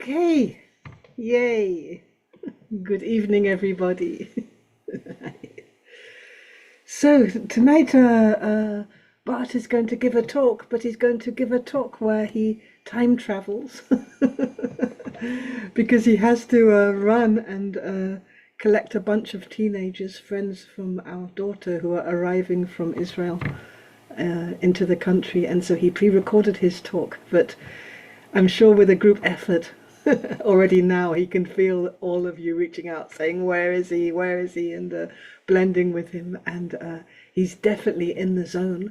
Okay, yay. Good evening, everybody. So tonight Bart is going to give a talk, but he's going to give a talk where he time travels because he has to run and collect a bunch of teenagers, friends from our daughter who are arriving from Israel into the country. And so he pre-recorded his talk, but I'm sure with a group effort already now he can feel all of you reaching out saying, where is he, where is he, and blending with him, and he's definitely in the zone.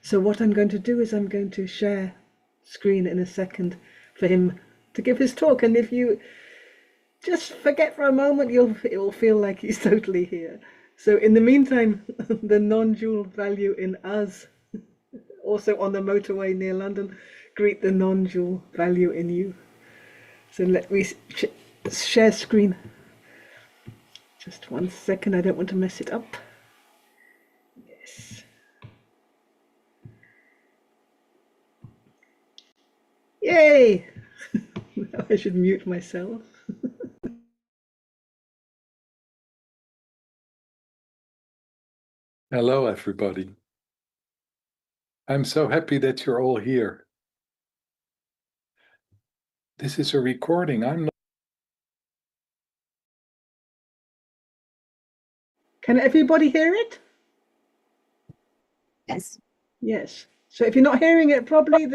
So what I'm going to do is I'm going to share screen in a second for him to give his talk, and if you just forget for a moment, it will feel like he's totally here. So in the meantime, the non-dual value in us, also on the motorway near London, greet the non-dual value in you. So let me share screen. Just 1 second, I don't want to mess it up. Yes. Yay! Now I should mute myself. Hello, everybody. I'm so happy that you're all here. This is a recording. Can everybody hear it? Yes. Yes. So if you're not hearing it, probably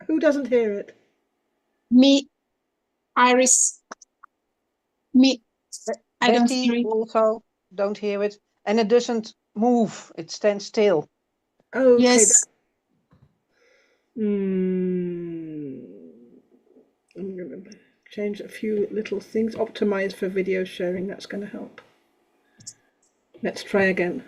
who doesn't hear it? Me, Iris. Me. I don't Betty hear it. also don't hear it, and it doesn't move. It stands still. Okay. Yes. I'm gonna change a few little things. Optimize for video sharing. That's going to help. Let's try again.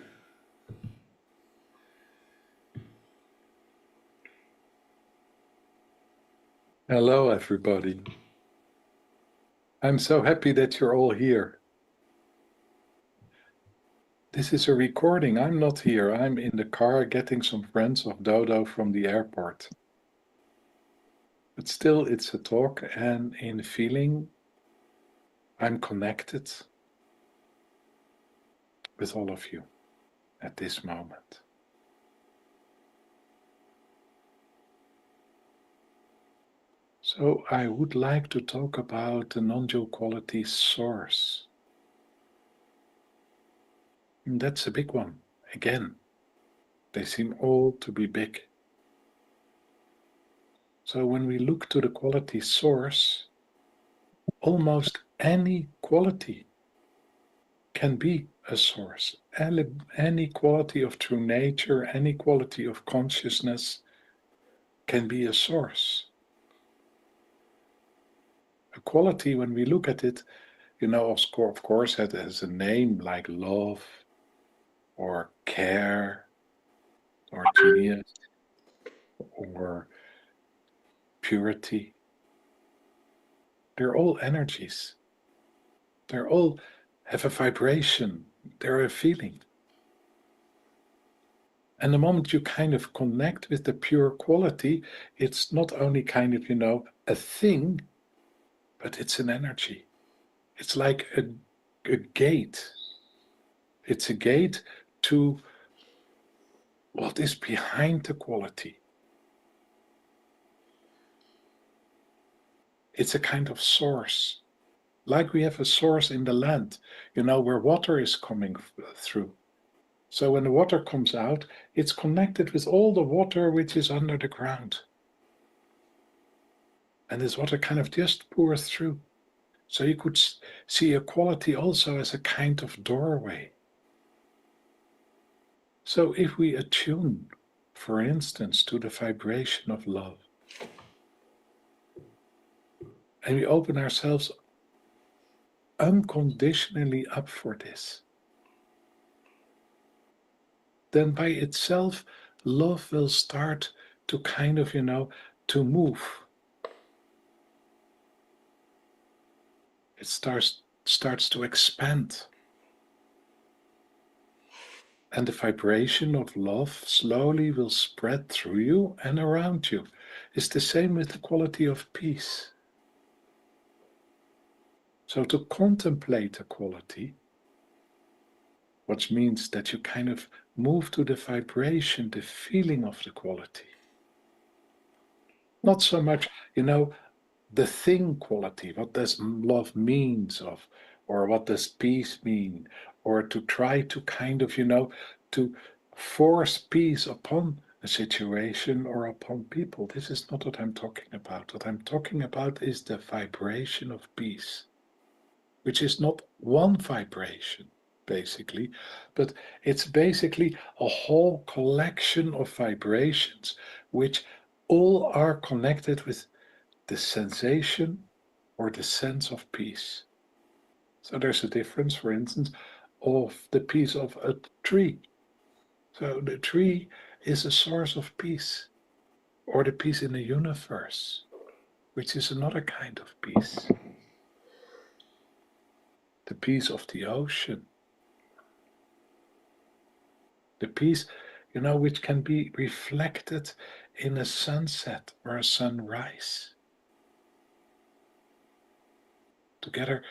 Hello, everybody. I'm so happy that you're all here. This is a recording. I'm not here. I'm in the car getting some friends of Dodo from the airport. But still, it's a talk, and in feeling, I'm connected with all of you at this moment. So I would like to talk about the non-dual quality source. And that's a big one. Again, they seem all to be big. So when we look to the quality source, almost any quality can be a source. Any quality of true nature, any quality of consciousness can be a source. A quality, when we look at it, of course, it has a name like love or care or genius or purity. They're all energies. They're all have a vibration. They're a feeling. And the moment you kind of connect with the pure quality, it's not only kind of, a thing, but it's an energy. It's like a gate. It's a gate to what is behind the quality. It's a kind of source. Like we have a source in the land, where water is coming through. So when the water comes out, it's connected with all the water which is under the ground. And this water kind of just pours through. So you could see a quality also as a kind of doorway. So if we attune, for instance, to the vibration of love, and we open ourselves unconditionally up for this, then by itself, love will start to kind of, to move. It starts to expand. And the vibration of love slowly will spread through you and around you. It's the same with the quality of peace. So to contemplate a quality, which means that you kind of move to the vibration, the feeling of the quality. Not so much, the thing quality, what does love means of, or what does peace mean, or to try to kind of, to force peace upon a situation or upon people. This is not what I'm talking about. What I'm talking about is the vibration of peace, which is not one vibration, basically, but it's basically a whole collection of vibrations which all are connected with the sensation or the sense of peace. So there's a difference, for instance, of the peace of a tree. So the tree is a source of peace, or the peace in the universe, which is another kind of peace. The peace of the ocean. The peace, which can be reflected in a sunset or a sunrise. Together,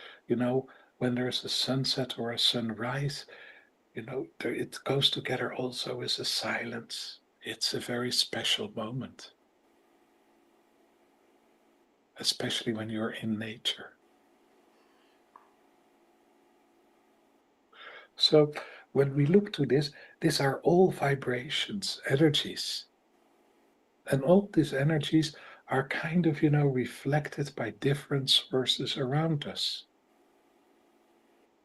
when there's a sunset or a sunrise, it goes together also with a silence. It's a very special moment, especially when you're in nature. So when we look to this, these are all vibrations, energies. And all these energies are kind of, reflected by different sources around us.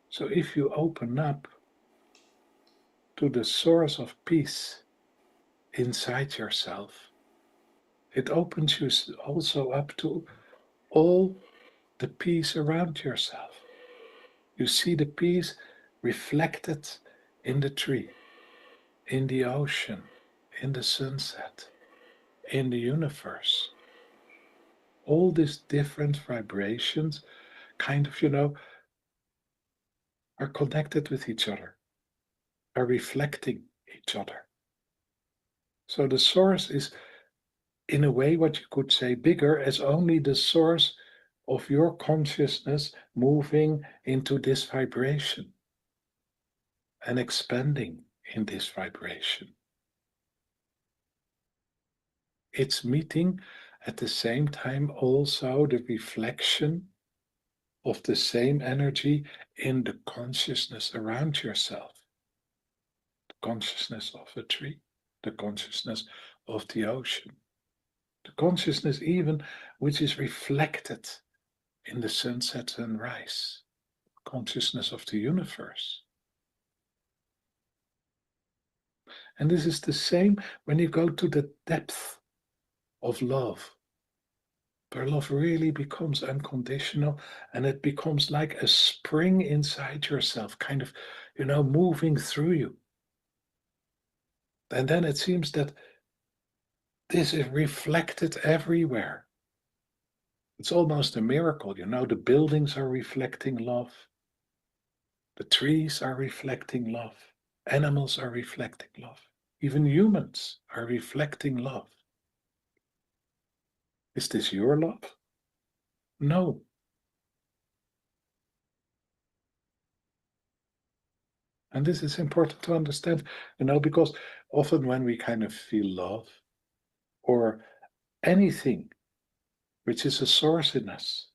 So if you open up to the source of peace inside yourself, it opens you also up to all the peace around yourself. You see the peace reflected in the tree, in the ocean, in the sunset, in the universe. All these different vibrations kind of, are connected with each other, are reflecting each other. So the source is, in a way, what you could say, bigger as only the source of your consciousness moving into this vibration and expanding in this vibration. It's meeting at the same time also the reflection of the same energy in the consciousness around yourself. The consciousness of a tree, the consciousness of the ocean, the consciousness even which is reflected in the sunset and rise, consciousness of the universe. And this is the same when you go to the depth of love, where love really becomes unconditional, and it becomes like a spring inside yourself, kind of, moving through you. And then it seems that this is reflected everywhere. It's almost a miracle, the buildings are reflecting love. The trees are reflecting love. Animals are reflecting love. Even humans are reflecting love. Is this your love? No. And this is important to understand, because often when we kind of feel love or anything which is a source in us,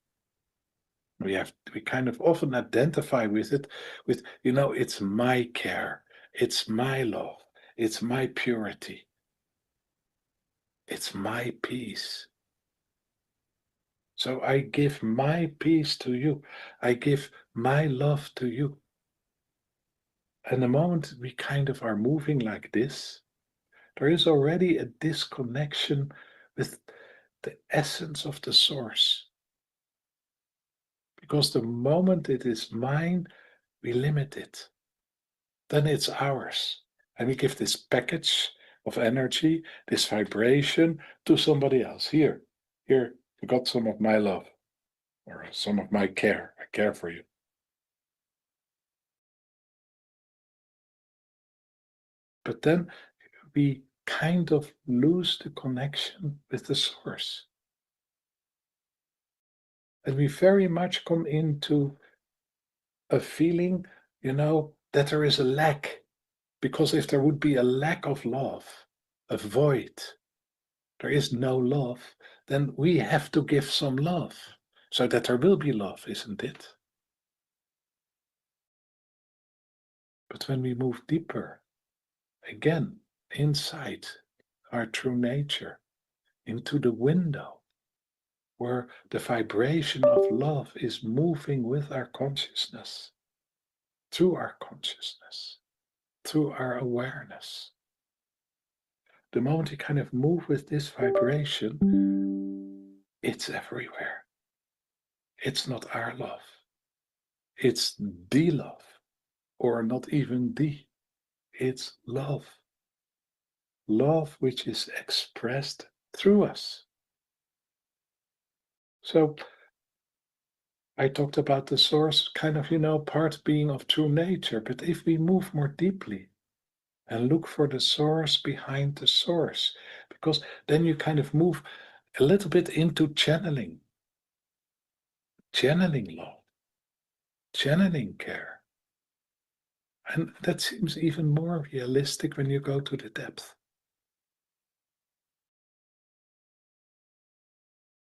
we kind of often identify with it with, it's my care, it's my love, it's my purity, it's my peace. So I give my peace to you. I give my love to you. And the moment we kind of are moving like this, there is already a disconnection with the essence of the source. Because the moment it is mine, we limit it. Then it's ours. And we give this package of energy, this vibration to somebody else. Here, you got some of my love or some of my care. I care for you. But then we kind of lose the connection with the source. And we very much come into a feeling, that there is a lack. Because if there would be a lack of love, a void, there is no love, then we have to give some love so that there will be love, isn't it? But when we move deeper, again, inside our true nature, into the window, where the vibration of love is moving with our consciousness, through our consciousness, through our awareness. The moment we kind of move with this vibration, it's everywhere. It's not our love. It's the love, or not even the. It's love. Love which is expressed through us. So I talked about the source kind of, part being of true nature, but if we move more deeply and look for the source behind the source, because then you kind of move a little bit into channeling love, channeling care. And that seems even more realistic when you go to the depth.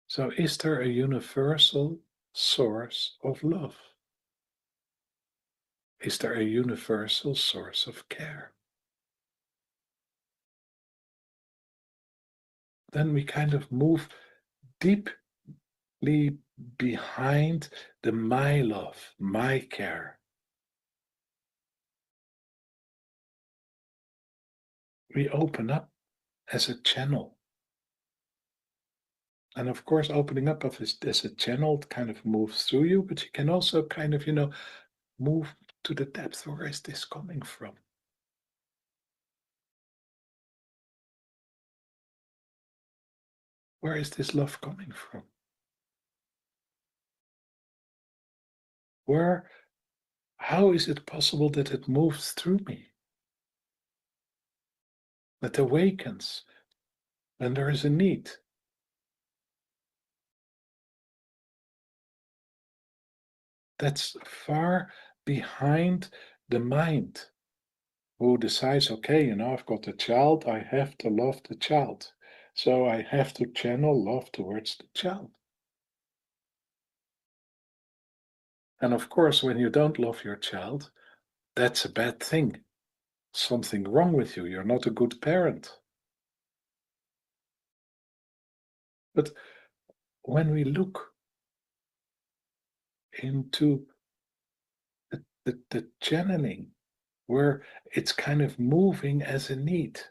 So is there a universal source of love? Is there a universal source of care? Then we kind of move deeply behind the my love, my care. We open up as a channel. And of course, opening up as a channel kind of moves through you, but you can also kind of, move to the depth. Where is this coming from? Where is this love coming from? How is it possible that it moves through me? That awakens when there is a need. That's far behind the mind, who decides, okay, I've got a child, I have to love the child. So I have to channel love towards the child. And of course, when you don't love your child, that's a bad thing. Something wrong with you. You're not a good parent. But when we look into the channeling, where it's kind of moving as a need,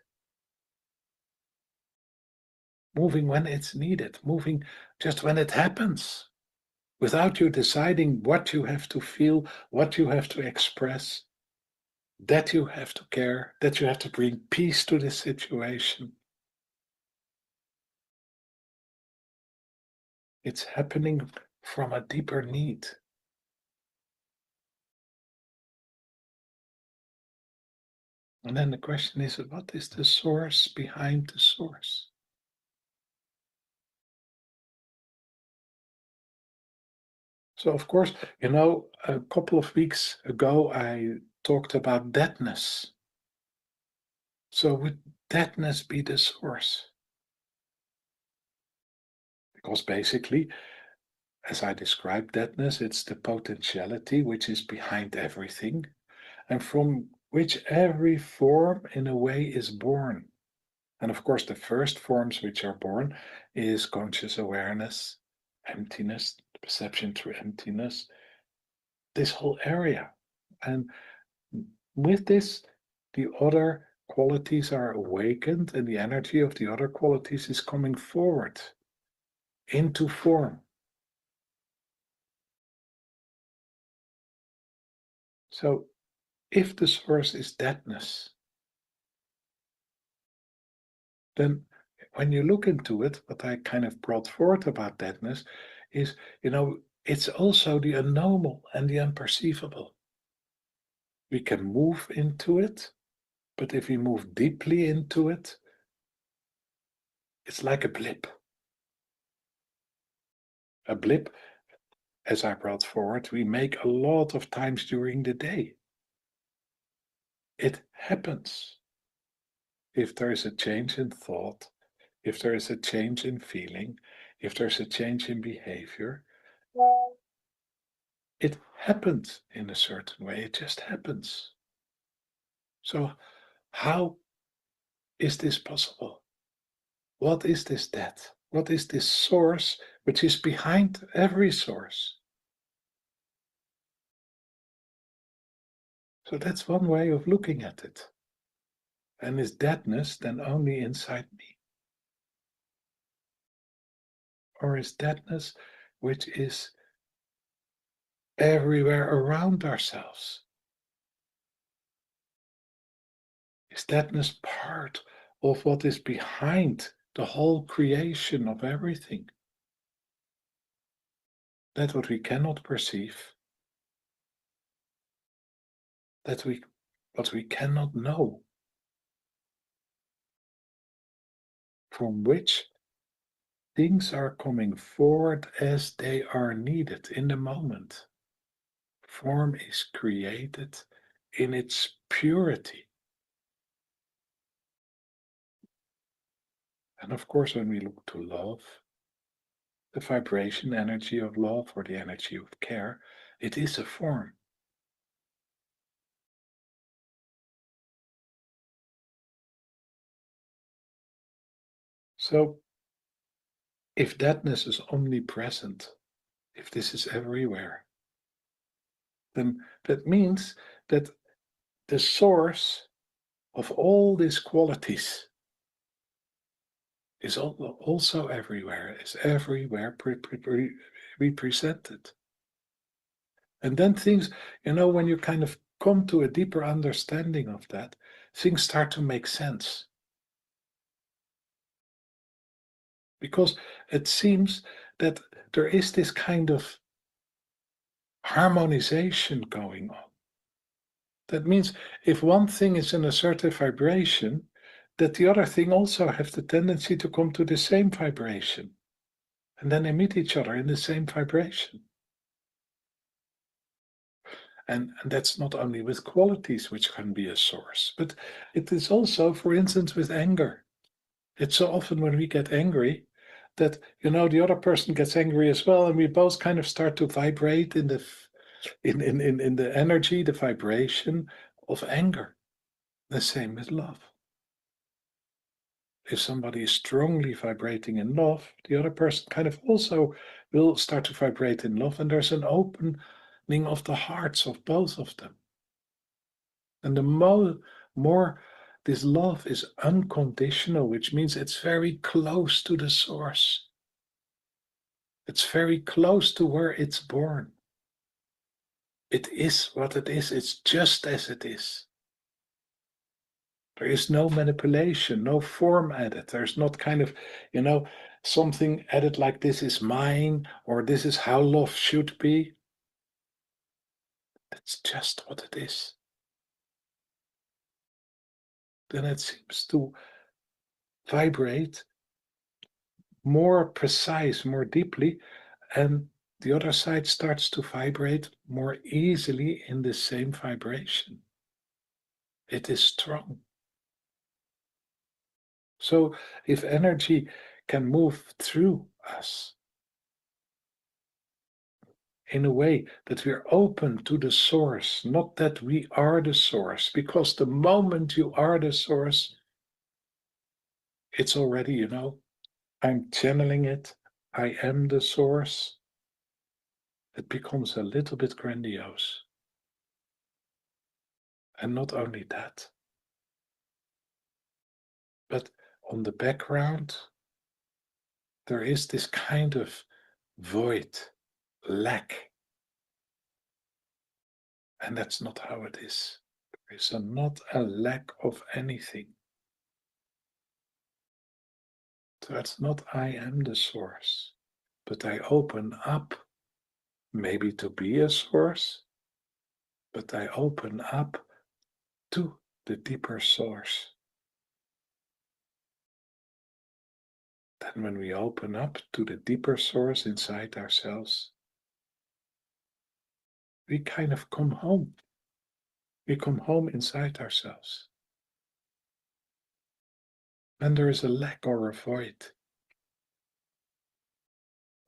moving when it's needed, moving just when it happens, without you deciding what you have to feel, what you have to express, that you have to care, that you have to bring peace to the situation. It's happening from a deeper need. And then the question is, what is the source behind the source? So, of course, a couple of weeks ago, I talked about deadness. So would deadness be the source? Because basically, as I described deadness, it's the potentiality which is behind everything, and from which every form, in a way, is born. And of course, the first forms which are born is conscious awareness, emptiness, perception through emptiness, this whole area. And with this, the other qualities are awakened, and the energy of the other qualities is coming forward into form. So if the source is deadness, then when you look into it, what I kind of brought forth about deadness is, it's also the unknowable and the unperceivable. We can move into it, but if we move deeply into it, it's like a blip. A blip, as I brought forward, we make a lot of times during the day. It happens. If there is a change in thought, if there is a change in feeling, if there's a change in behavior, it happens in a certain way. It just happens. So how is this possible? What is this that? What is this source which is behind every source? So that's one way of looking at it. And is deadness then only inside me? Or is deadness which is everywhere around ourselves? Is deadness part of what is behind the whole creation of everything? That what we cannot perceive, that what we cannot know, from which things are coming forward as they are needed in the moment. Form is created in its purity. And of course, when we look to love, the vibration energy of love or the energy of care, it is a form. So, if deadness is omnipresent, if this is everywhere, then that means that the source of all these qualities is also everywhere, is everywhere represented. And then things, when you kind of come to a deeper understanding of that, things start to make sense. Because it seems that there is this kind of harmonization going on. That means if one thing is in a certain vibration, that the other thing also has the tendency to come to the same vibration. And then they meet each other in the same vibration. And that's not only with qualities which can be a source, but it is also, for instance, with anger. It's so often when we get angry that, the other person gets angry as well, and we both kind of start to vibrate in the energy, the vibration of anger. The same with love. If somebody is strongly vibrating in love, the other person kind of also will start to vibrate in love, and there's an opening of the hearts of both of them. And the more this love is unconditional, which means it's very close to the source. It's very close to where it's born. It is what it is. It's just as it is. There is no manipulation, no form added. There's not kind of, something added like this is mine or this is how love should be. That's just what it is. Then it seems to vibrate more precise, more deeply, and the other side starts to vibrate more easily in the same vibration. It is strong. So if energy can move through us in a way that we're open to the source, not that we are the source, because the moment you are the source, it's already, I'm channeling it, I am the source. It becomes a little bit grandiose. And not only that, but on the background, there is this kind of void, lack. And that's not how it is. There is not a lack of anything. So it's not I am the source, but I open up maybe to be a source, but I open up to the deeper source. Then when we open up to the deeper source inside ourselves, we kind of come home. We come home inside ourselves. When there is a lack or a void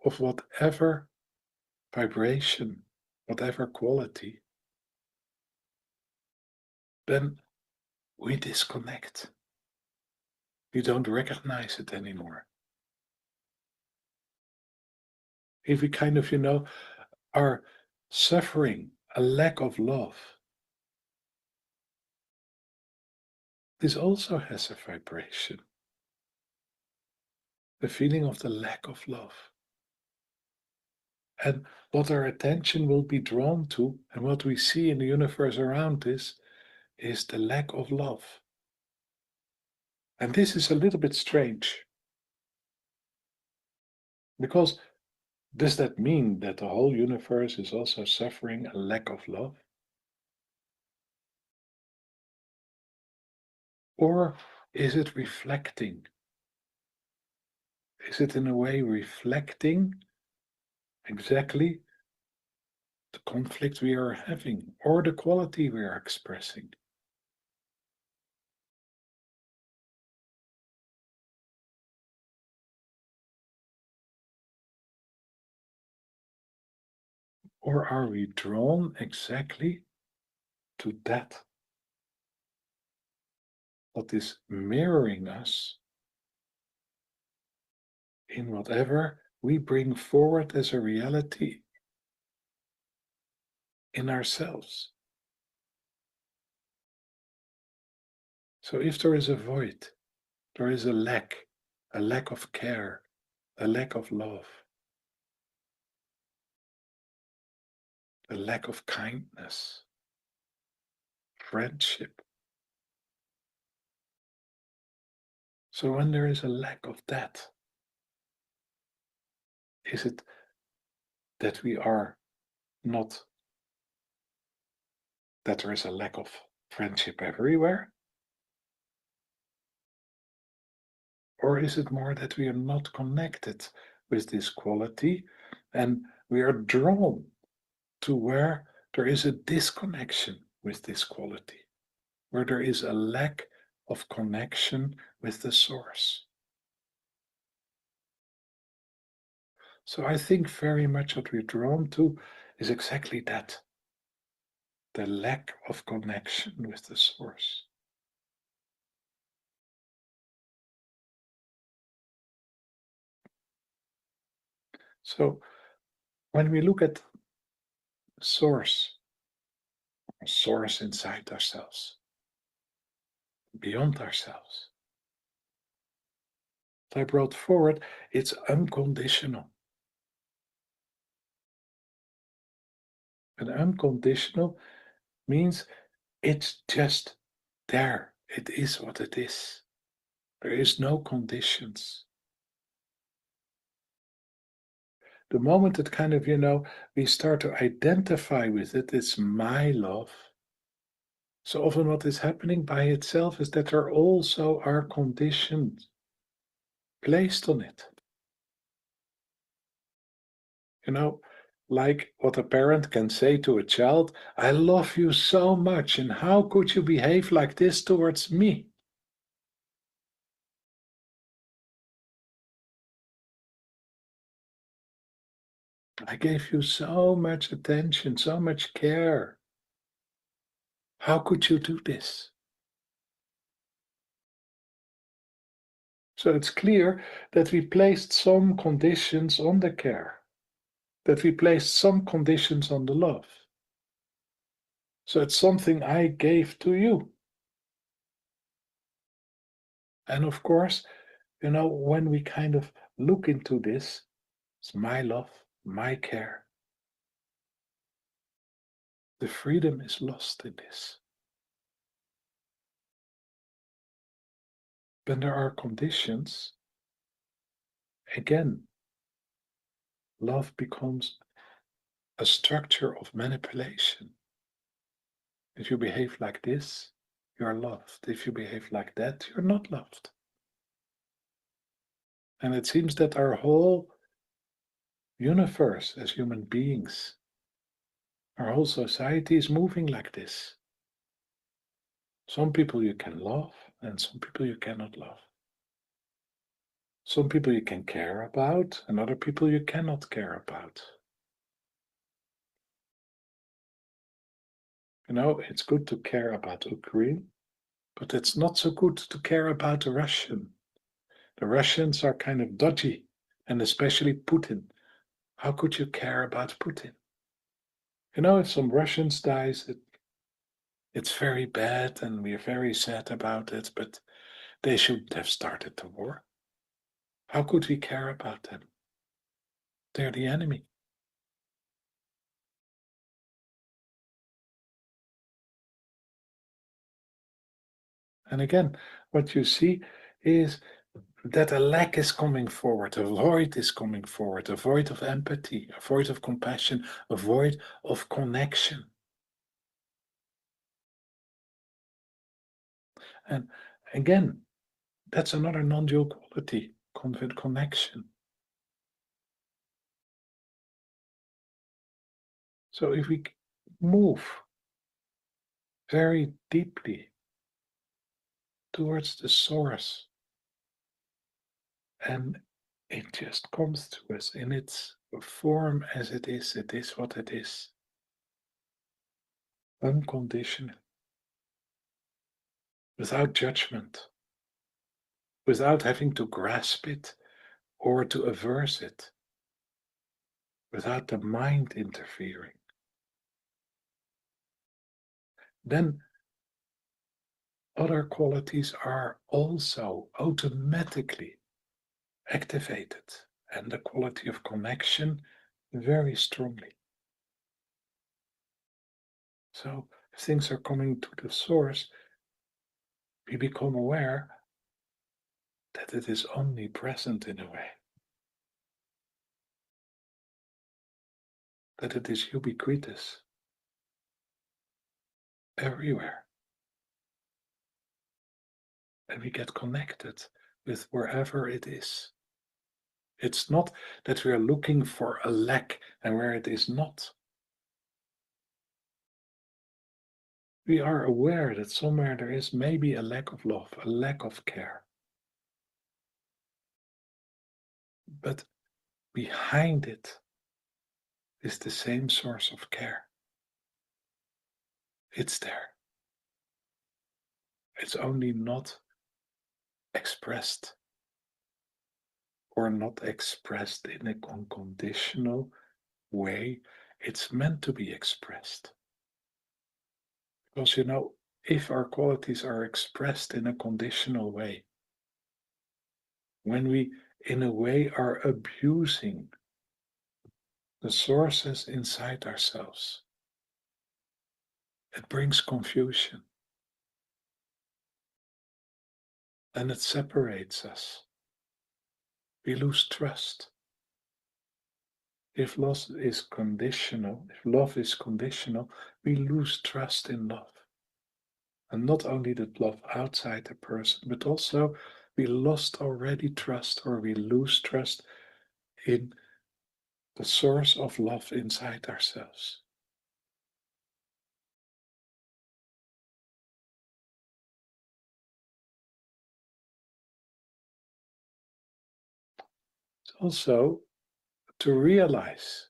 of whatever vibration, whatever quality, then we disconnect. We don't recognize it anymore. If we kind of, are suffering a lack of love, this also has a vibration. The feeling of the lack of love. And what our attention will be drawn to, and what we see in the universe around us, is the lack of love. And this is a little bit strange. Because does that mean that the whole universe is also suffering a lack of love? Or is it reflecting? Is it in a way reflecting exactly the conflict we are having or the quality we are expressing? Or are we drawn exactly to that what is mirroring us in whatever we bring forward as a reality in ourselves? So if there is a void, there is a lack of care, a lack of love, a lack of kindness, friendship. So when there is a lack of that, is it that we are not, that there is a lack of friendship everywhere? Or is it more that we are not connected with this quality and we are drawn to where there is a disconnection with this quality, where there is a lack of connection with the source? So I think very much what we're drawn to is exactly that, the lack of connection with the source. So when we look at source inside ourselves, beyond ourselves, I brought forward, it's unconditional. And unconditional means it's just there. It is what it is. There is no conditions. The moment that kind of, we start to identify with it, it's my love. So often what is happening by itself is that there also are conditions placed on it. Like what a parent can say to a child, I love you so much, and how could you behave like this towards me? I gave you so much attention, so much care. How could you do this? So it's clear that we placed some conditions on the care, that we placed some conditions on the love. So it's something I gave to you. And of course, when we kind of look into this, it's my love, my care. The freedom is lost in this. When there are conditions, again, love becomes a structure of manipulation. If you behave like this, you are loved. If you behave like that, you're not loved. And it seems that our whole universe as human beings Our whole society is moving like this. Some people you can love, and some people you cannot love. Some people you can care about, and other people you cannot care about. You know, it's good to care about Ukraine, but it's not so good to care about the Russian. The Russians are kind of dodgy, and especially Putin. How could you care about Putin? You know, if some Russians dies, it's very bad, and we're very sad about it, but they shouldn't have started the war. How could we care about them? They're the enemy. And again, what you see is that a lack is coming forward, a void is coming forward, a void of empathy, a void of compassion, a void of connection. And again, that's another non-dual quality, connection. So if we move very deeply towards the source, and it just comes to us in its form as it is what it is. Unconditional. Without judgment. Without having to grasp it or to averse it. Without the mind interfering. Then other qualities are also automatically activated, and the quality of connection very strongly. So if things are coming to the source, we become aware that it is omnipresent in a way. That it is ubiquitous. Everywhere. And we get connected with wherever it is. It's not that we are looking for a lack and where it is not. We are aware that somewhere there is maybe a lack of love, a lack of care. But behind it is the same source of care. It's there. It's only not expressed, or not expressed in a unconditional way it's meant to be expressed. Because, you know, if our qualities are expressed in a conditional way, when we in a way are abusing the sources inside ourselves, it brings confusion. And it separates us. We lose trust. If love is conditional, we lose trust in love. And not only the love outside the person, but also we lost already trust, or we lose trust in the source of love inside ourselves. It's also to realize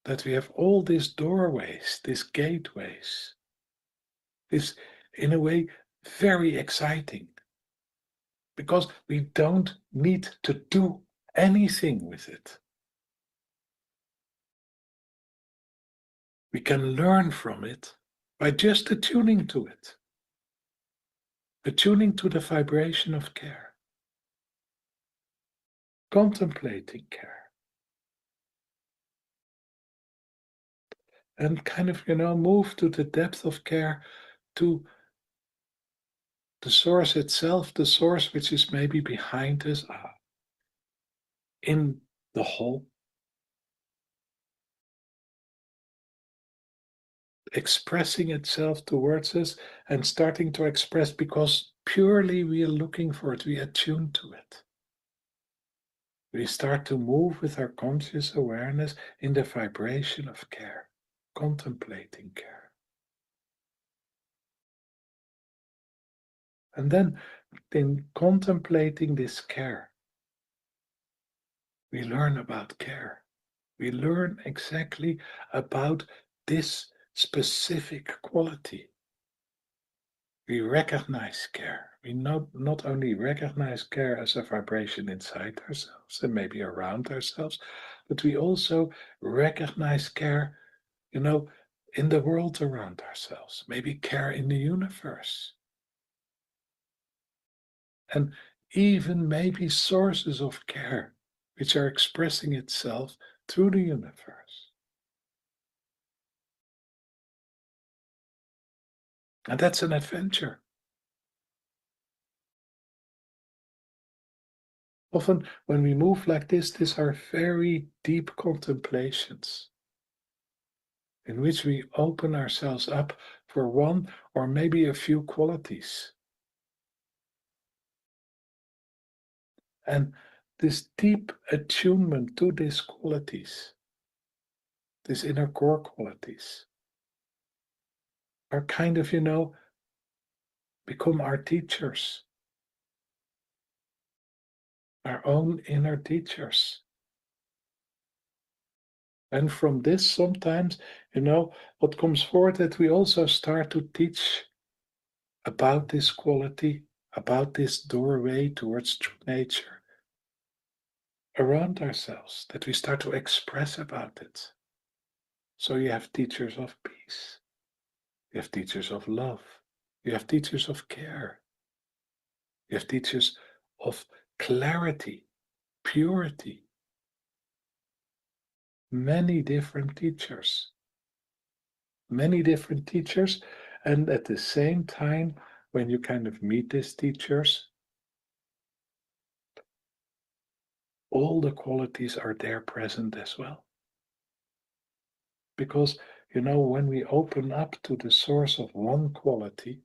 that we have all these doorways, these gateways, is in a way very exciting, because we don't need to do anything with it. We can learn from it by just attuning to it, attuning to the vibration of care, contemplating care, and kind of, move to the depth of care, to the source itself, the source which is maybe behind us, in the whole, expressing itself towards us and starting to express because purely we are looking for it, we attune to it. We start to move with our conscious awareness in the vibration of care. contemplating care. And then in contemplating this care, we learn about care. We learn exactly about this specific quality. We recognize care. We not only recognize care as a vibration inside ourselves and maybe around ourselves, but we also recognize care, in the world around ourselves, maybe care in the universe. And even maybe sources of care which are expressing itself through the universe. And that's an adventure. Often when we move like this, these are very deep contemplations in which we open ourselves up for one or maybe a few qualities. And this deep attunement to these qualities, these inner core qualities, are kind of, become our teachers, our own inner teachers. And from this, sometimes, what comes forward that we also start to teach about this quality, about this doorway towards true nature around ourselves, that we start to express about it. So you have teachers of peace, you have teachers of love, you have teachers of care, you have teachers of clarity, purity. Many different teachers. And at the same time, when you kind of meet these teachers, all the qualities are there present as well. Because, when we open up to the source of one quality,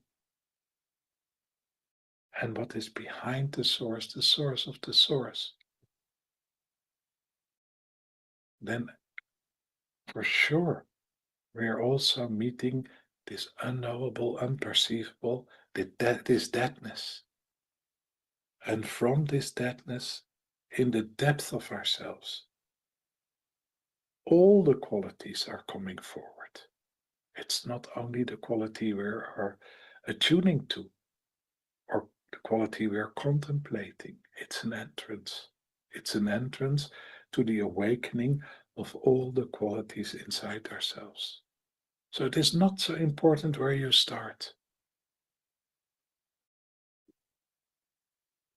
and what is behind the source of the source, then for sure we are also meeting this unknowable, unperceivable, this deadness. And from this deadness, in the depth of ourselves, all the qualities are coming forward. It's not only the quality we are attuning to, or the quality we are contemplating. It's an entrance. It's an entrance to the awakening of all the qualities inside ourselves. So it is not so important where you start,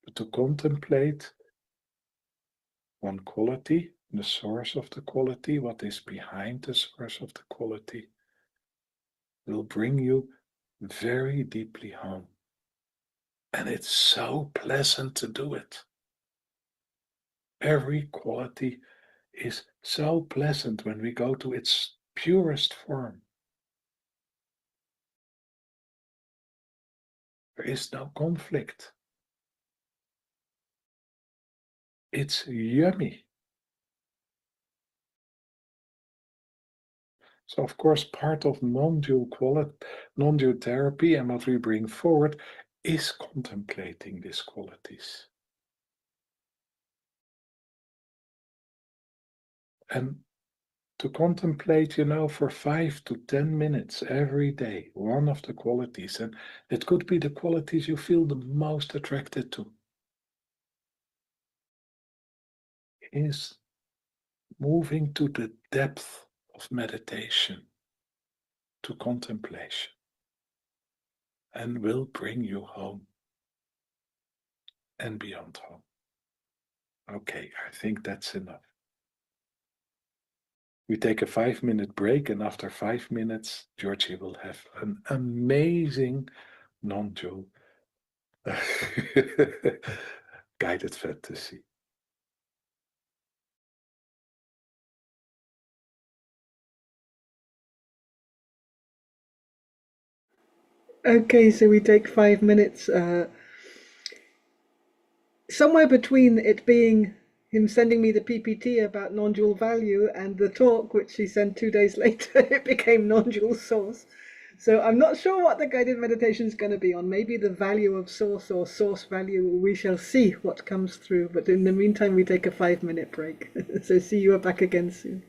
but to contemplate one quality, the source of the quality, what is behind the source of the quality, will bring you very deeply home. And it's so pleasant to do it. Every quality is so pleasant when we go to its purest form. There is no conflict. It's yummy. So, of course, part of non-dual therapy and what we bring forward is contemplating these qualities. And to contemplate, for 5 to 10 minutes every day, one of the qualities, and it could be the qualities you feel the most attracted to, is moving to the depth of meditation, to contemplation, and will bring you home and beyond home. Okay, I think that's enough. We take a 5-minute break, and after 5 minutes, Georgie will have an amazing non-dual guided fantasy. Okay, so we take 5 minutes. Somewhere between it being him sending me the PPT about non-dual value and the talk, which he sent 2 days later, it became non-dual source. So I'm not sure what the guided meditation is going to be on. Maybe the value of source or source value. We shall see what comes through. But in the meantime, we take a 5-minute break. So see you back again soon.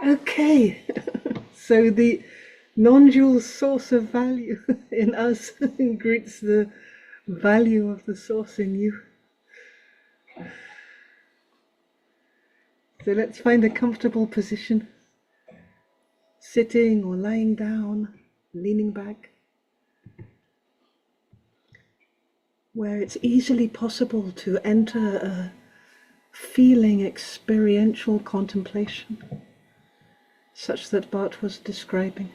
Okay, so the non-dual source of value in us greets the value of the source in you. So let's find a comfortable position, sitting or lying down, leaning back, where it's easily possible to enter a feeling experiential contemplation, such that Bart was describing.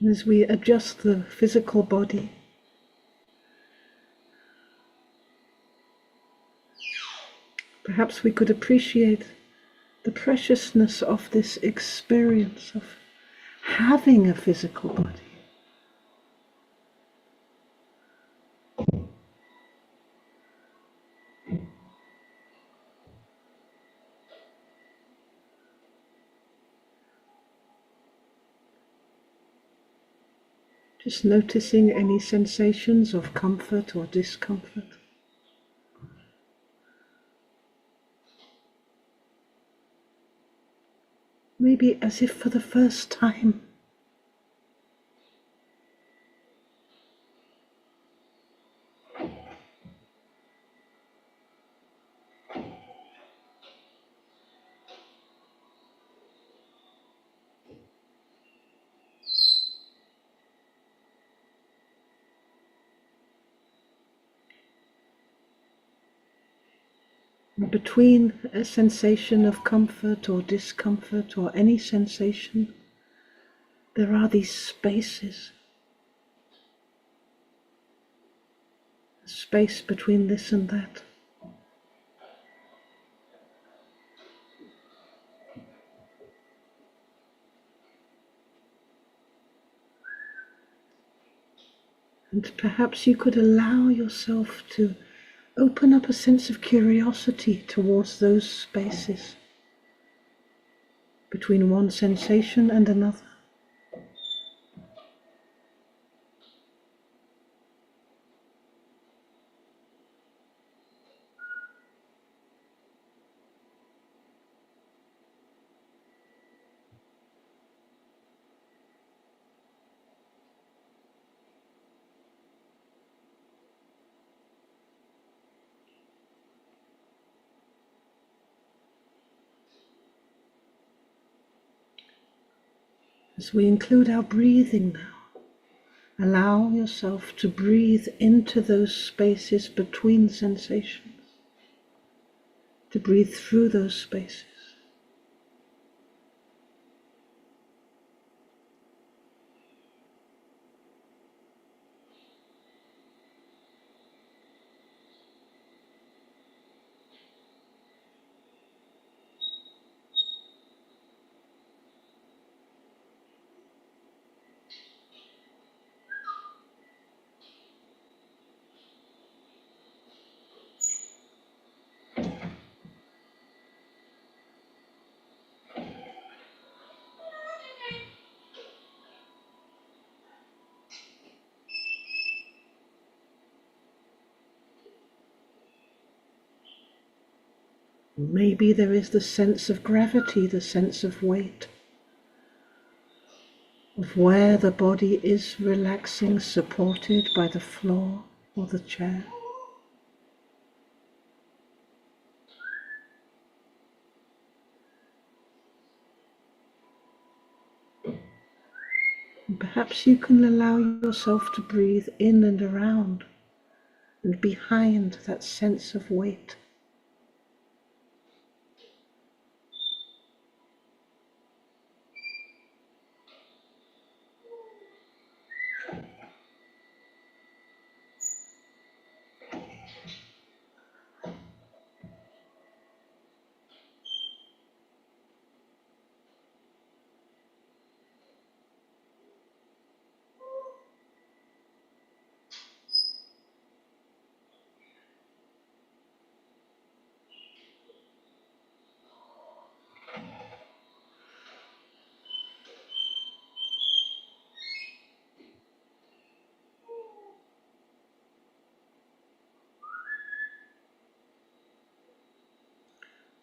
As we adjust the physical body, perhaps we could appreciate the preciousness of this experience of having a physical body. Just noticing any sensations of comfort or discomfort. Maybe as if for the first time. Between a sensation of comfort or discomfort or any sensation, there are these spaces. A space between this and that. And perhaps you could allow yourself to open up a sense of curiosity towards those spaces between one sensation and another. As we include our breathing now, allow yourself to breathe into those spaces between sensations, to breathe through those spaces. Maybe there is the sense of gravity, the sense of weight, of where the body is relaxing, supported by the floor or the chair. And perhaps you can allow yourself to breathe in and around and behind that sense of weight.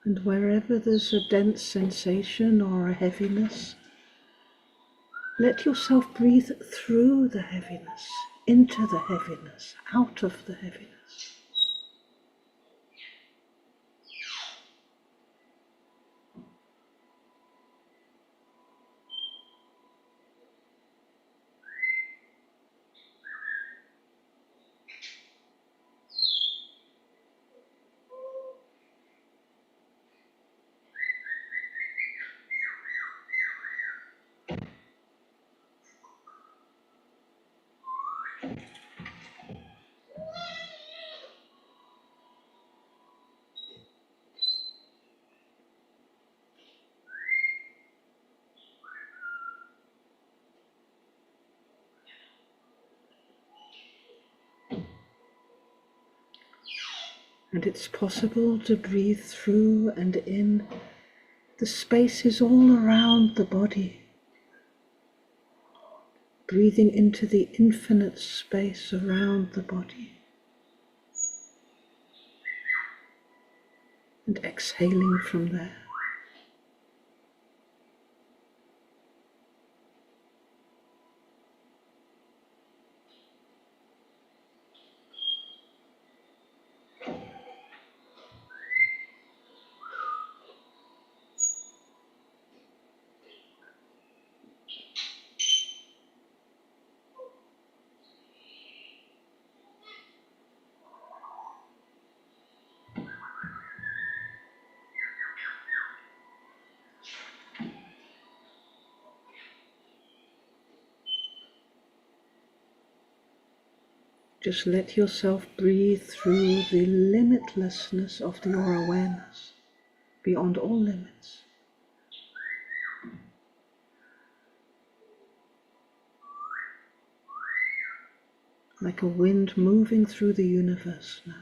And wherever there's a dense sensation or a heaviness, let yourself breathe through the heaviness, into the heaviness, out of the heaviness. And it's possible to breathe through and in the spaces all around the body, breathing into the infinite space around the body, and exhaling from there. Just let yourself breathe through the limitlessness of your awareness, beyond all limits. Like a wind moving through the universe now.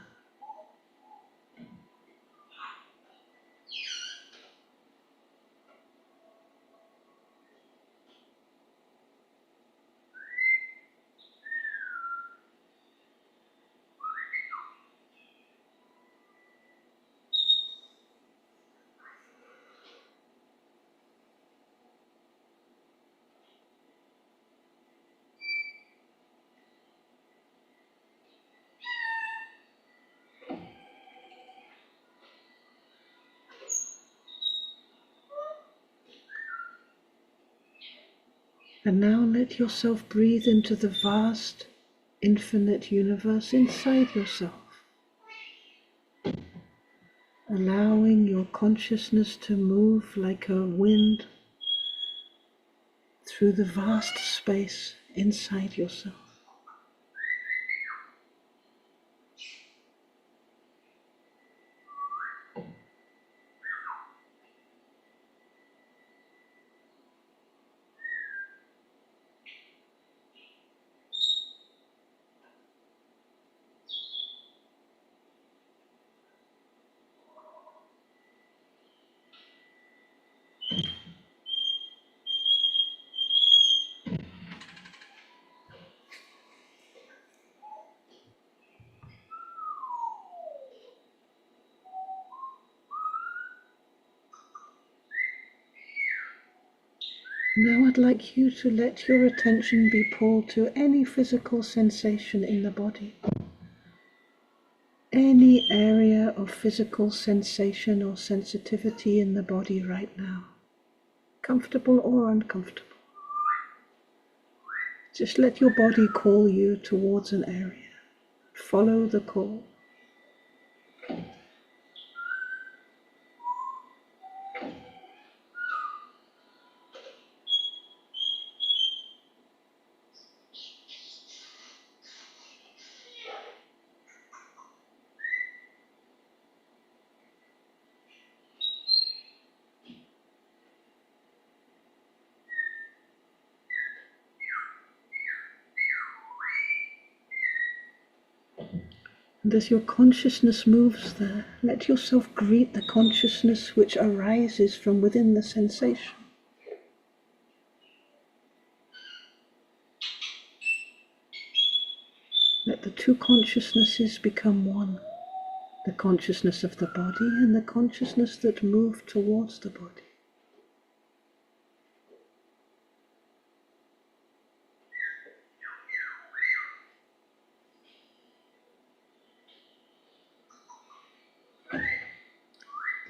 And now let yourself breathe into the vast, infinite universe inside yourself, allowing your consciousness to move like a wind through the vast space inside yourself. Now I'd like you to let your attention be pulled to any physical sensation in the body. Any area of physical sensation or sensitivity in the body right now, comfortable or uncomfortable. Just let your body call you towards an area. Follow the call. And as your consciousness moves there, let yourself greet the consciousness which arises from within the sensation. Let the two consciousnesses become one. the consciousness of the body and the consciousness that moved towards the body.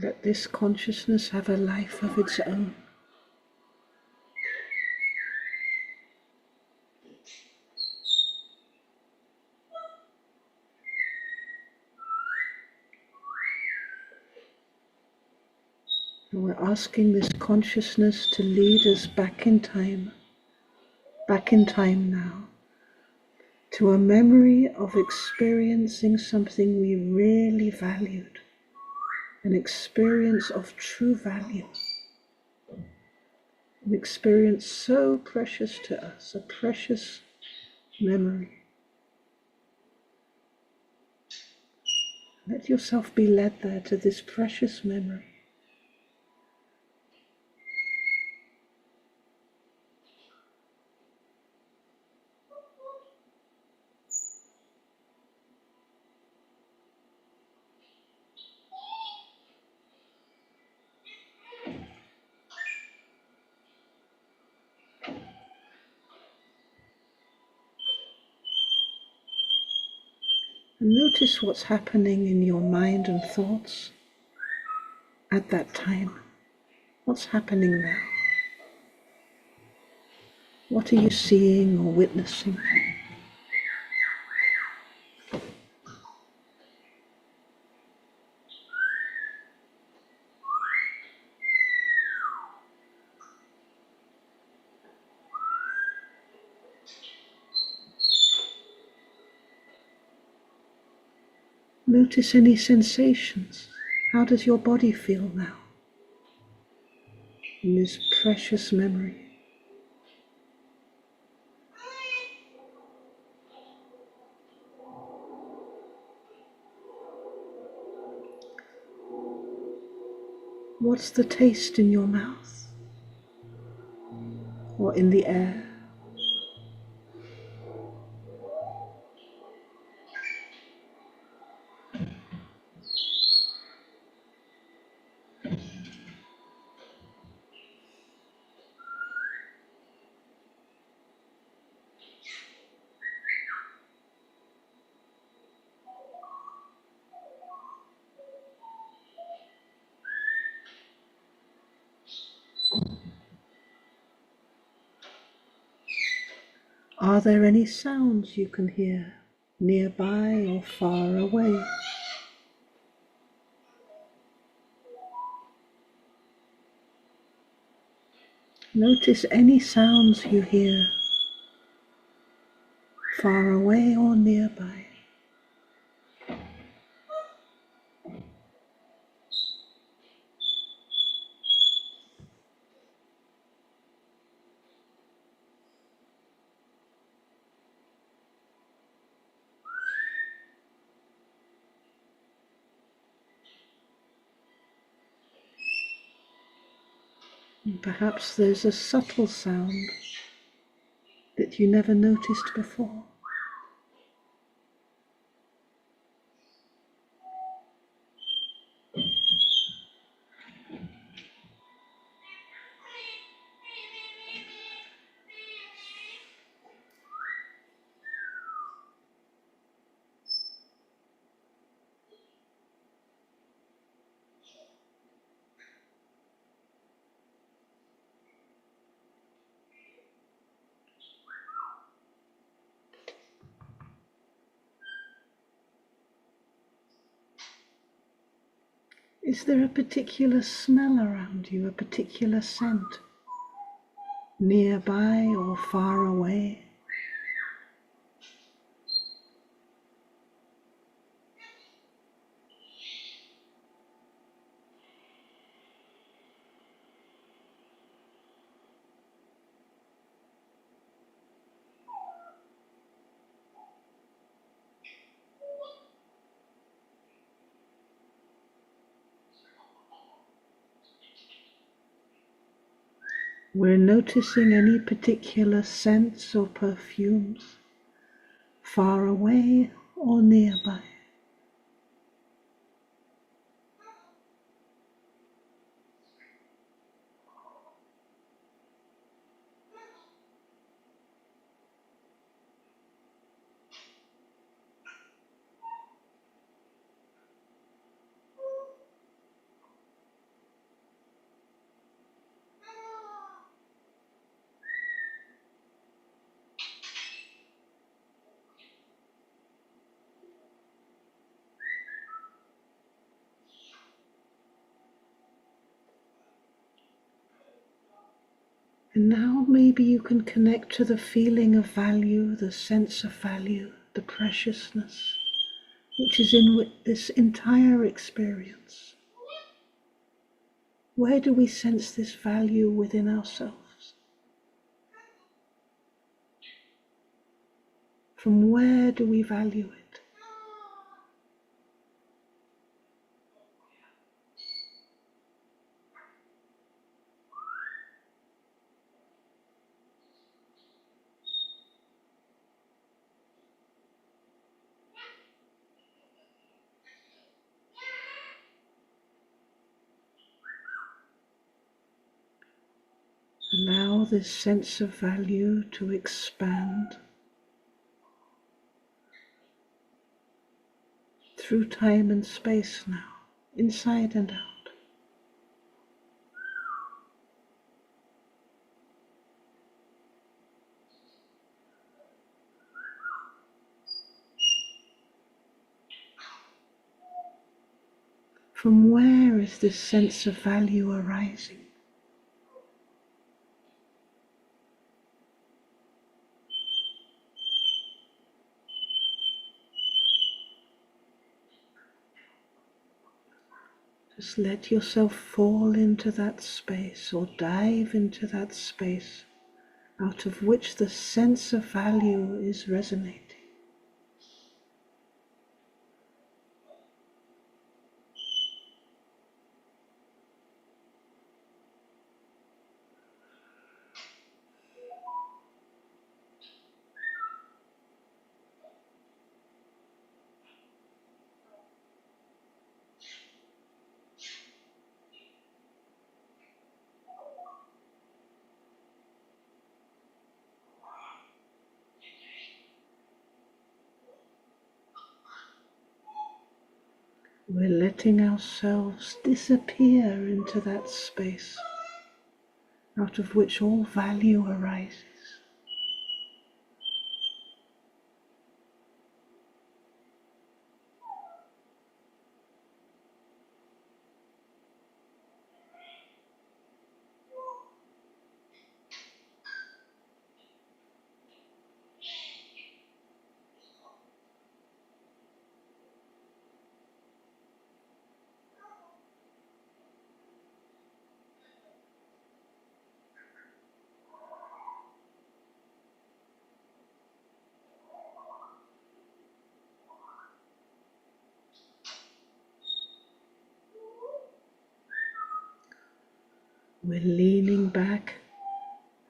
Let this consciousness have a life of its own. And we're asking this consciousness to lead us back in time now, to a memory of experiencing something we really valued, an experience of true value, an experience so precious to us, a precious memory. Let yourself be led there to this precious memory. And notice what's happening in your mind and thoughts at that time. What's happening now? What are you seeing or witnessing? Notice any sensations. How does your body feel now in this precious memory? What's the taste in your mouth or in the air? Are there any sounds you can hear nearby or far away? Notice any sounds you hear far away or nearby. And perhaps there's a subtle sound that you never noticed before. Is there a particular smell around you, a particular scent, nearby or far away? We're noticing any particular scents or perfumes, far away or nearby. And now maybe you can connect to the feeling of value, the sense of value, the preciousness, which is in this entire experience. Where do we sense this value within ourselves? From where do we value it? Allow this sense of value to expand through time and space now, inside and out. From where is this sense of value arising? Just let yourself fall into that space or dive into that space out of which the sense of value is resonating. We're letting ourselves disappear into that space out of which all value arises. We're leaning back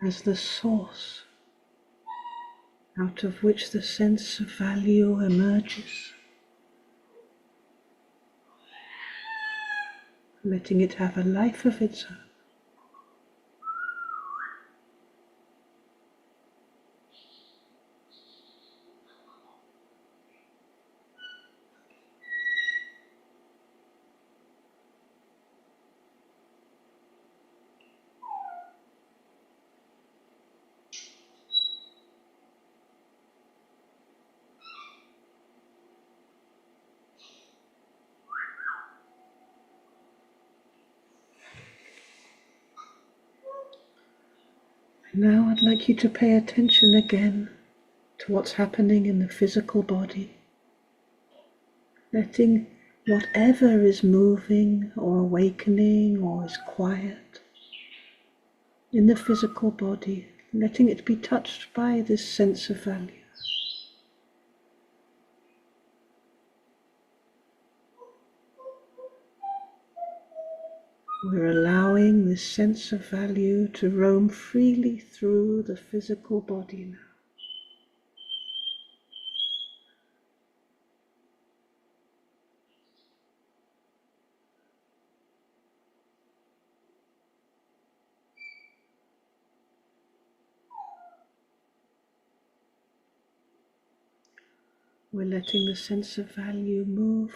as the source out of which the sense of value emerges, letting it have a life of its own. Now I'd like you to pay attention again to what's happening in the physical body, letting whatever is moving or awakening or is quiet in the physical body, letting it be touched by this sense of value. We're allowing this sense of value to roam freely through the physical body now. We're letting the sense of value move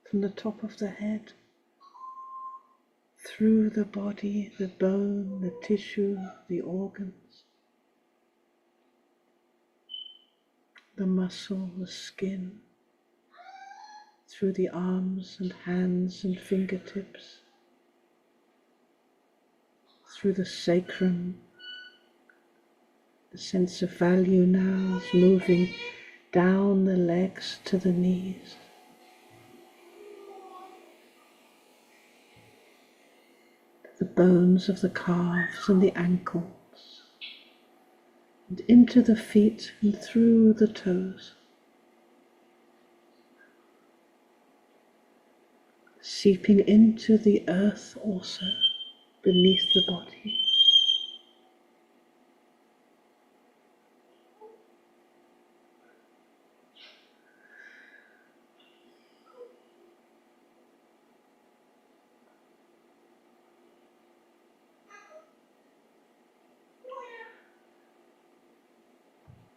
from the top of the head, through the body, the bone, the tissue, the organs, the muscle, the skin, through the arms and hands and fingertips, through the sacrum, The sense of value now is moving down the legs to the knees. The bones of the calves and the ankles, and into the feet and through the toes, seeping into the earth also beneath the body.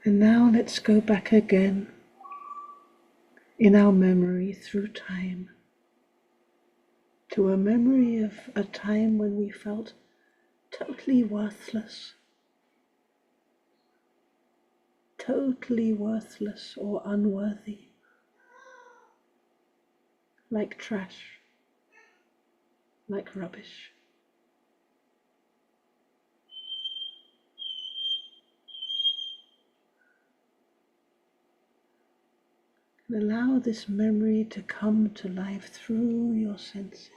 And now let's go back again in our memory through time to a memory of a time when we felt totally worthless or unworthy, like trash, like rubbish. And allow this memory to come to life through your senses.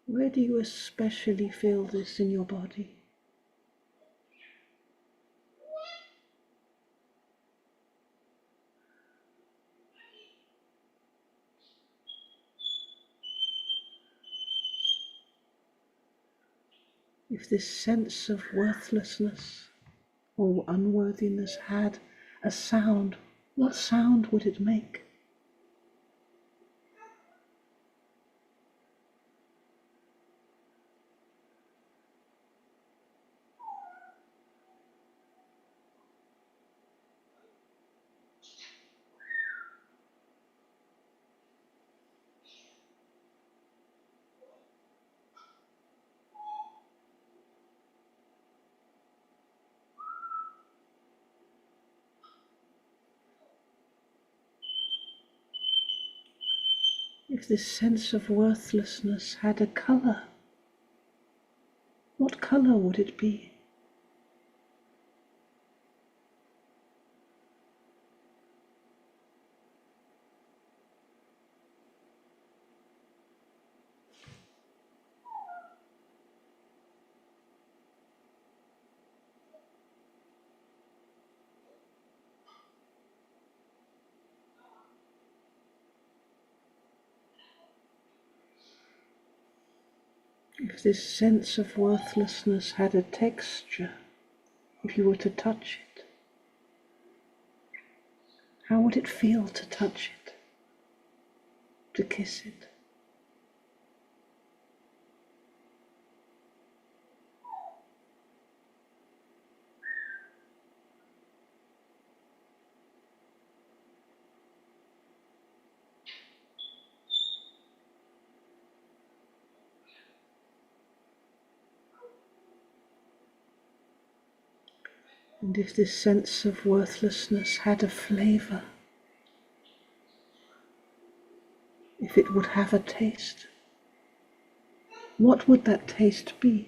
Where do you especially feel this in your body? If this sense of worthlessness or unworthiness had a sound, what sound would it make? If this sense of worthlessness had a color, what color would it be? If this sense of worthlessness had a texture, if you were to touch it, how would it feel to touch it, to kiss it? And if this sense of worthlessness had a flavor, if it would have a taste, what would that taste be?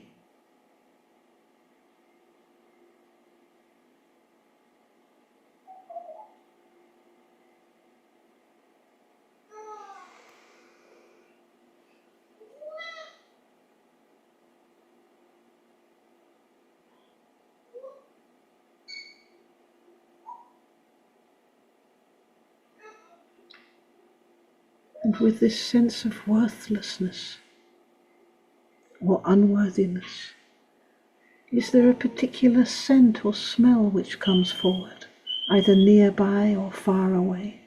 And with this sense of worthlessness or unworthiness, is there a particular scent or smell which comes forward, either nearby or far away?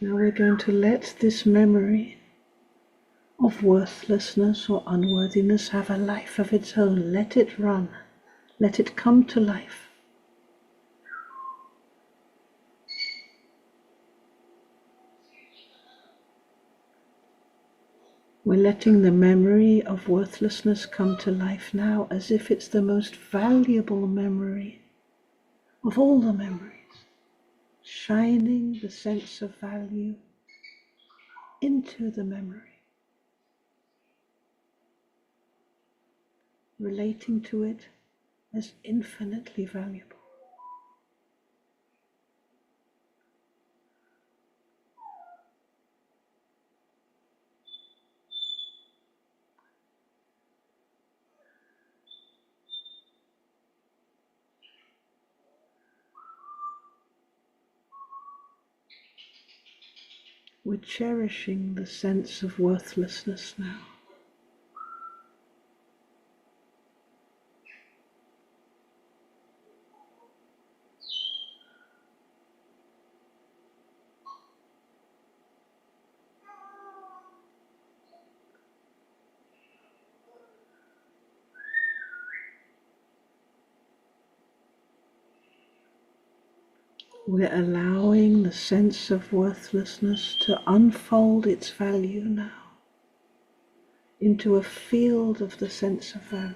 Now we're going to let this memory of worthlessness or unworthiness have a life of its own. Let it run. Let it come to life. We're letting the memory of worthlessness come to life now as if it's the most valuable memory of all the memories, shining the sense of value into the memory, relating to it as infinitely valuable. We're cherishing the sense of worthlessness now. We're allowing the sense of worthlessness to unfold its value now into a field of the sense of value.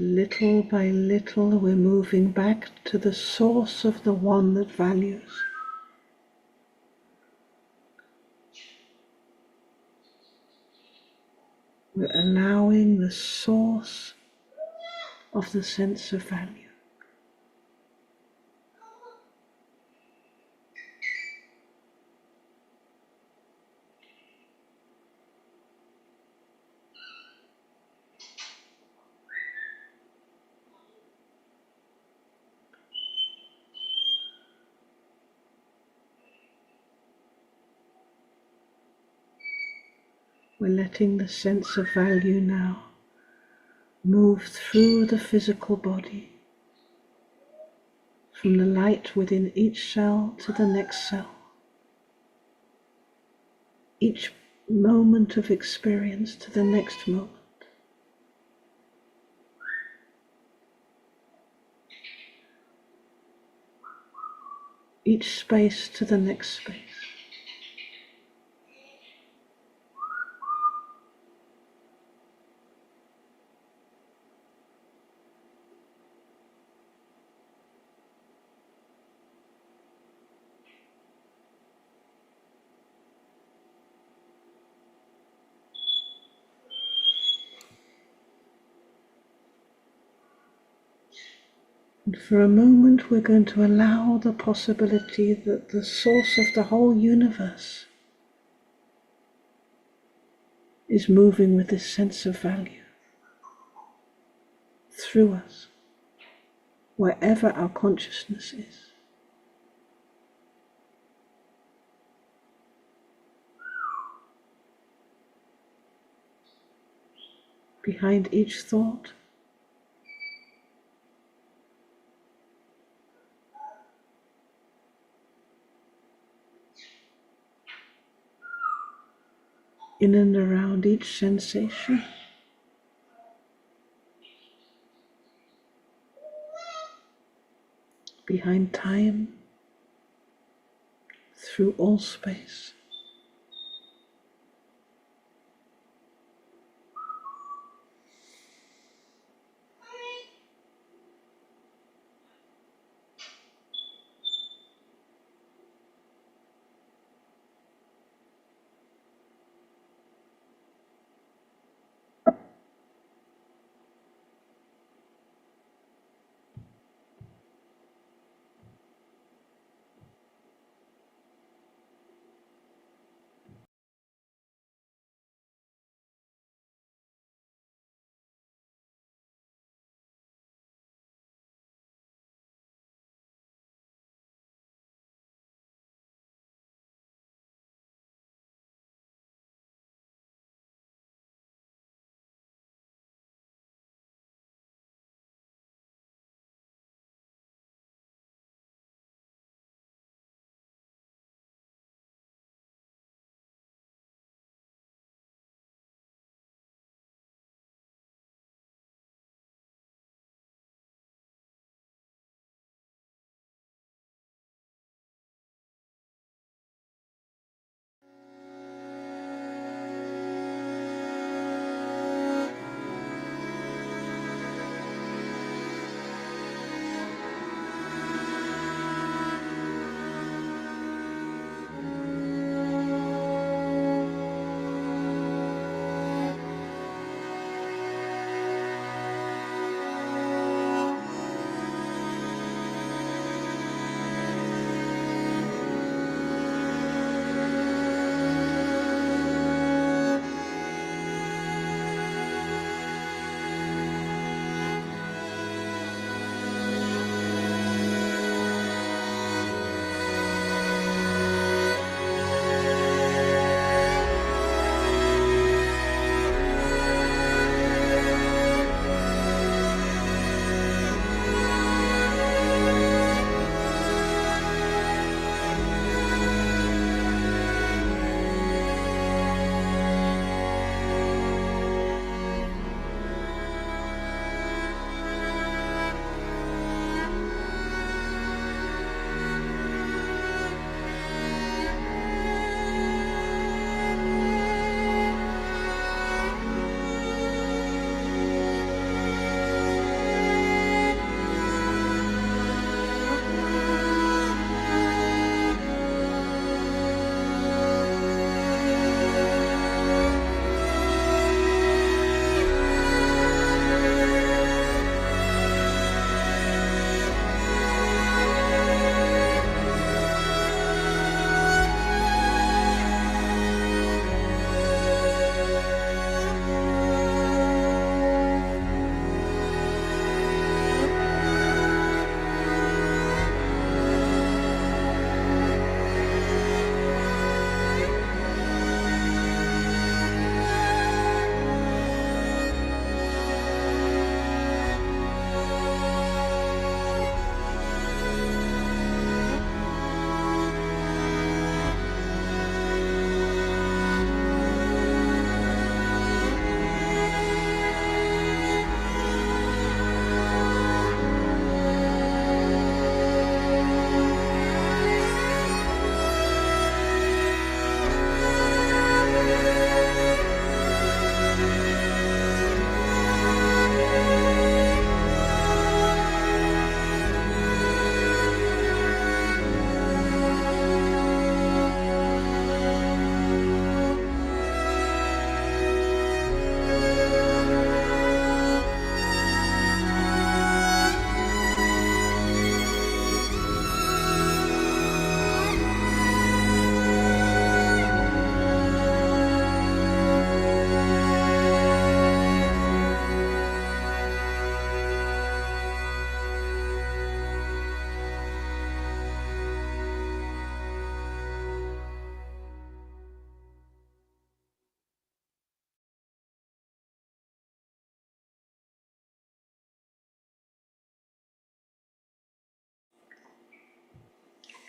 Little by little, we're moving back to the source of the one that values. We're allowing the source of the sense of value. We're letting the sense of value now move through the physical body, from the light within each cell to the next cell. Each moment of experience to the next moment. Each space to the next space. And for a moment we're going to allow the possibility that the source of the whole universe is moving with this sense of value through us, wherever our consciousness is. Behind each thought, in and around each sensation, behind time, through all space.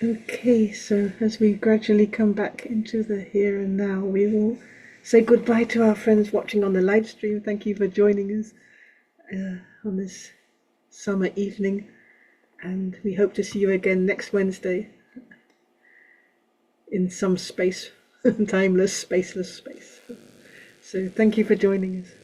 Okay, so as we gradually come back into the here and now, we will say goodbye to our friends watching on the live stream. Thank you for joining us on this summer evening, and we hope to see you again next Wednesday in some space, timeless, spaceless space. So thank you for joining us.